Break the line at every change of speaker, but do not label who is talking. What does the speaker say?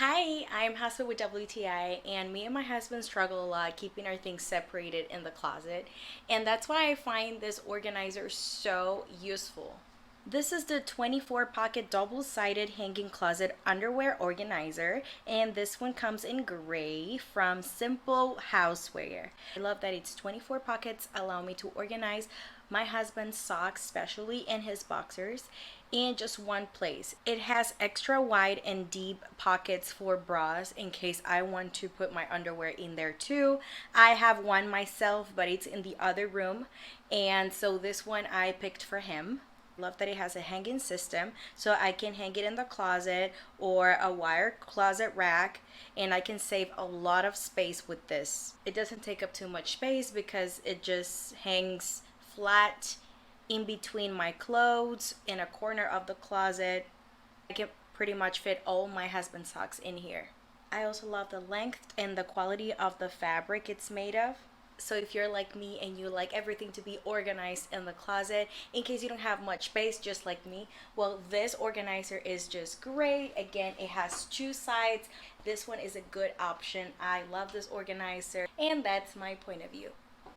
Hi, I'm Hasa with WTI, and me and my husband struggle a lot keeping our things separated in the closet, and that's why I find this organizer so useful. This is the 24 pocket double-sided hanging closet underwear organizer, and this one comes in gray from Simple Houseware. I love that it's 24 pockets, allow me to organize my husband's socks, especially in his boxers, in just one place. It has extra wide and deep pockets for bras in case I want to put my underwear in there too. I have one myself, but it's in the other room, and so this one I picked for him. Love that it has a hanging system so I can hang it in the closet or a wire closet rack, and I can save a lot of space with this. It doesn't take up too much space because it just hangs flat in between my clothes in a corner of the closet. I can pretty much fit all my husband's socks in here. I also love the length and the quality of the fabric it's made of. So if you're like me and you like everything to be organized in the closet, in case you don't have much space just like me, well, this organizer is just great. Again, it has two sides. This one is a good option. I love this organizer, and that's my point of view.